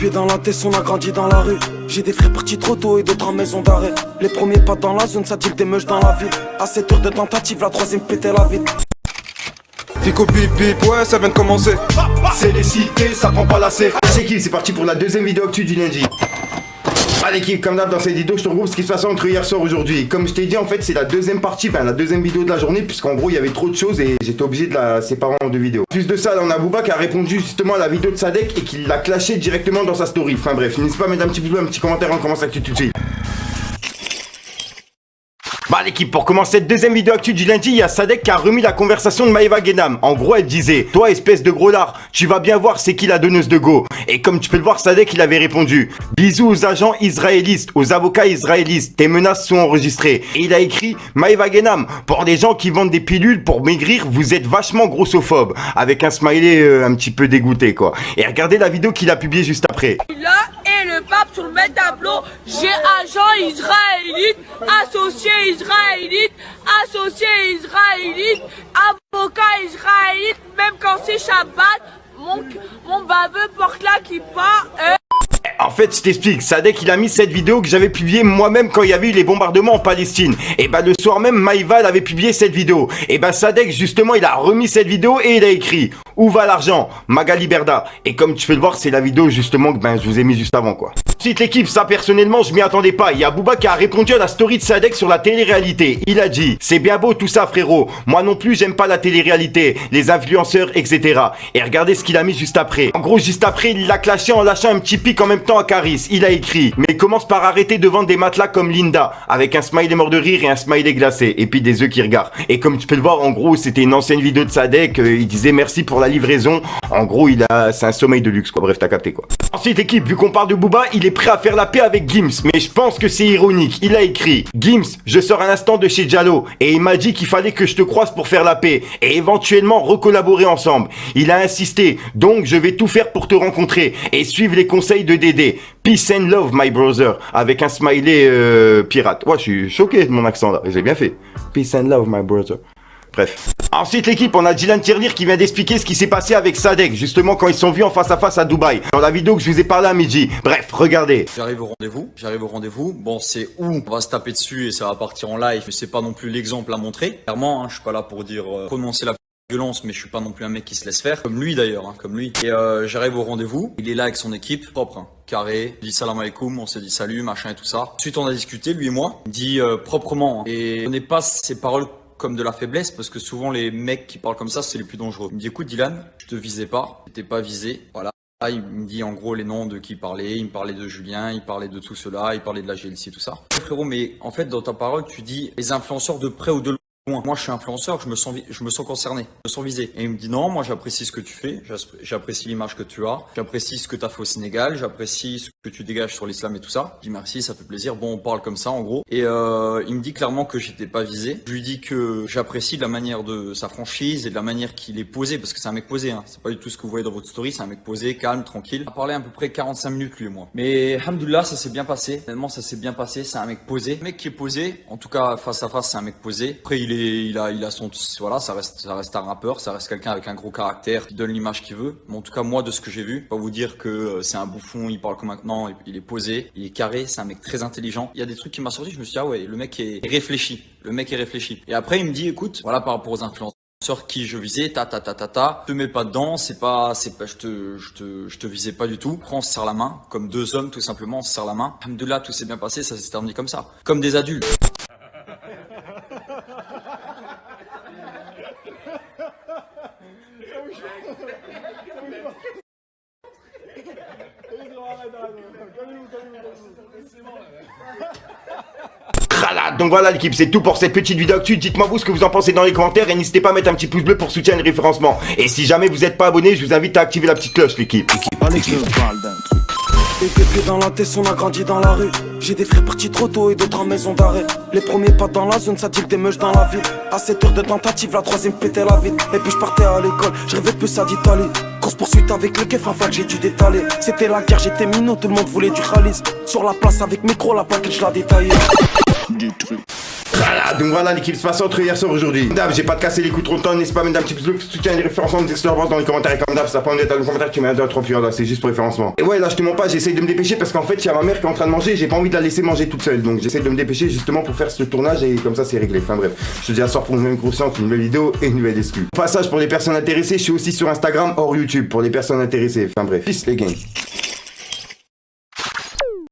pieds dans la tête, on a grandi dans la rue. J'ai des frères partis trop tôt et d'autres en maison d'arrêt. Les premiers pas dans la zone, ça dit des meuches dans la ville. À 7 heures de tentative, la troisième pétait la ville. Fico bip bip, ouais ça vient de commencer. C'est les cités, ça prend pas la C. L'équipe, c'est parti pour la deuxième vidéo actu du lundi. Allez l'équipe, comme d'hab dans cette vidéo, je te regroupe ce qui se passe entre hier soir et aujourd'hui. Comme je t'ai dit, en fait, c'est la deuxième partie, la deuxième vidéo de la journée, puisqu'en gros, il y avait trop de choses et j'étais obligé de la séparer en deux vidéos. Plus de ça, là, on a Booba qui a répondu justement à la vidéo de Sadek et qui l'a clashé directement dans sa story. Enfin bref, n'hésite pas à mettre un petit pouce bleu, un petit commentaire, on commence l'actu tout de suite. L'équipe, pour commencer cette deuxième vidéo actu du lundi, il y a Sadek qui a remis la conversation de Maeva Guénam. En gros, elle disait: toi, espèce de gros lard, tu vas bien voir c'est qui la donneuse de go. Et comme tu peux le voir, Sadek, il avait répondu: bisous aux agents israélistes, aux avocats israélistes, tes menaces sont enregistrées. Et il a écrit: Maeva Guénam, pour des gens qui vendent des pilules pour maigrir, vous êtes vachement grossophobe. Avec un smiley un petit peu dégoûté, quoi. Et regardez la vidéo qu'il a publiée juste après. Là et le pape sur le même tableau, j'ai agent israélite, associé israélite, avocat israélite, même quand c'est Shabbat, mon baveux porte la kippa. En fait, je t'explique, Sadek il a mis cette vidéo que j'avais publiée moi-même quand il y avait eu les bombardements en Palestine. Et le soir même, Maeva elle avait publié cette vidéo. Et Sadek justement il a remis cette vidéo et il a écrit: où va l'argent? Magali Berda. Et comme tu peux le voir, c'est la vidéo justement que je vous ai mis juste avant, quoi. Ensuite l'équipe, ça personnellement je m'y attendais pas. Il y a Booba qui a répondu à la story de Sadek sur la télé-réalité. Il a dit: c'est bien beau tout ça frérot, moi non plus j'aime pas la télé-réalité, les influenceurs etc. Et regardez ce qu'il a mis juste après. En gros juste après il l'a clashé en lâchant un petit pic en même temps à Caris. Il a écrit: mais commence par arrêter de vendre des matelas comme Linda, avec un smiley mort de rire et un smiley glacé et puis des yeux qui regardent. Et comme tu peux le voir, en gros c'était une ancienne vidéo de Sadek, il disait merci pour la livraison. En gros c'est un sommeil de luxe, quoi. Bref, t'as capté, quoi. Ensuite l'équipe, vu qu'on parle de Booba, il est prêt à faire la paix avec Gims, mais je pense que c'est ironique. Il a écrit: Gims, je sors un instant de chez Jallo et il m'a dit qu'il fallait que je te croise pour faire la paix et éventuellement recollaborer ensemble. Il a insisté, donc je vais tout faire pour te rencontrer et suivre les conseils de Dédé. Peace and love my brother, avec un smiley pirate. Ouais, je suis choqué de mon accent là, j'ai bien fait. Peace and love my brother. Bref. Ensuite l'équipe, on a Dylan Tirlir qui vient d'expliquer ce qui s'est passé avec Sadek, justement quand ils sont vus en face à face à Dubaï, dans la vidéo que je vous ai parlé à midi. Bref, regardez. J'arrive au rendez-vous, bon c'est où on va se taper dessus et ça va partir en live, mais c'est pas non plus l'exemple à montrer. Clairement, je suis pas là pour dire prononcer la violence, mais je suis pas non plus un mec qui se laisse faire, comme lui d'ailleurs, comme lui. Et j'arrive au rendez-vous, il est là avec son équipe, propre, carré, il dit salam alaikum, on s'est dit salut, machin et tout ça. Ensuite on a discuté, lui et moi, il dit proprement, et on n'est pas ces paroles comme de la faiblesse, parce que souvent les mecs qui parlent comme ça, c'est les plus dangereux. Il me dit: écoute Dylan, je te visais pas, t'étais pas visé, voilà. Il me dit en gros les noms de qui il parlait, il me parlait de Julien, il parlait de tout cela, il parlait de la GLC, tout ça. Frérot, mais en fait dans ta parole tu dis les influenceurs de près ou de loin. Moi je suis influenceur, je me sens concerné, je me sens visé. Et il me dit: non, moi j'apprécie ce que tu fais, j'apprécie l'image que tu as, j'apprécie ce que tu as fait au Sénégal, j'apprécie ce que tu dégages sur l'islam et tout ça. Je dis merci, ça fait plaisir, bon on parle comme ça en gros. Et il me dit clairement que j'étais pas visé. Je lui dis que j'apprécie la manière de sa franchise et de la manière qu'il est posé, parce que c'est un mec posé, c'est pas du tout ce que vous voyez dans votre story, c'est un mec posé, calme, tranquille. On a parlé à peu près 45 minutes lui et moi. Mais alhamdoulilah, ça s'est bien passé, finalement ça s'est bien passé, c'est un mec posé. Un mec qui est posé, en tout cas face à face c'est un mec posé. Après il a son, voilà, ça reste un rappeur, ça reste quelqu'un avec un gros caractère qui donne l'image qu'il veut. Mais en tout cas, moi, de ce que j'ai vu, pas vous dire que c'est un bouffon, il parle comme maintenant, il est posé, il est carré, c'est un mec très intelligent. Il y a des trucs qui m'a sorti, je me suis dit: ah ouais, le mec est réfléchi, Et après, il me dit: écoute, voilà, par rapport aux influenceurs qui je visais, te mets pas dedans, je te visais pas du tout. Après, on se serre la main, comme deux hommes, tout simplement, on se serre la main. Alhamdoulilah, tout s'est bien passé, ça s'est terminé comme ça, comme des adultes. Donc voilà l'équipe, c'est tout pour cette petite vidéo actu. Dites-moi vous ce que vous en pensez dans les commentaires et n'hésitez pas à mettre un petit pouce bleu pour soutien et le référencement. Et si jamais vous n'êtes pas abonné, je vous invite à activer la petite cloche l'équipe. Les pieds dans la tête, on a grandi dans la rue. J'ai des frères partis trop tôt et d'autres en maison d'arrêt. Les premiers pas dans la zone, ça dit des meuches dans la ville. À 7 heures de tentative, la troisième pétait la ville. Et puis je partais à l'école, je rêvais plus à d'Italie. Course poursuite avec le kef, enfin que j'ai dû détaler. C'était la guerre, j'étais minot, tout le monde voulait du khalis. Sur la place avec micro, la plaquette je la détaillais. Voilà, donc voilà l'équipe se passe entre hier soir aujourd'hui. Comme d'hab, j'ai pas de casser les coups trop longtemps, n'hésite pas à mettre un petit pouce bleu, soutien, les référencements, me dire ce que tu en penses dans les commentaires. Et comme d'hab, ça pas en dans les commentaires, tu mets un 2 3 puis là, c'est juste pour référencement. Et ouais, là je te mens pas, j'essaye de me dépêcher parce qu'en fait, il y a ma mère qui est en train de manger, j'ai pas envie de la laisser manger toute seule. Donc j'essaye de me dépêcher justement pour faire ce tournage et comme ça c'est réglé. Enfin bref, je te dis à soir pour une nouvelle croissante, une nouvelle vidéo et une nouvelle exclue. Au passage, pour les personnes intéressées, je suis aussi sur Instagram hors YouTube pour les personnes intéressées. Enfin bref, peace les gangs.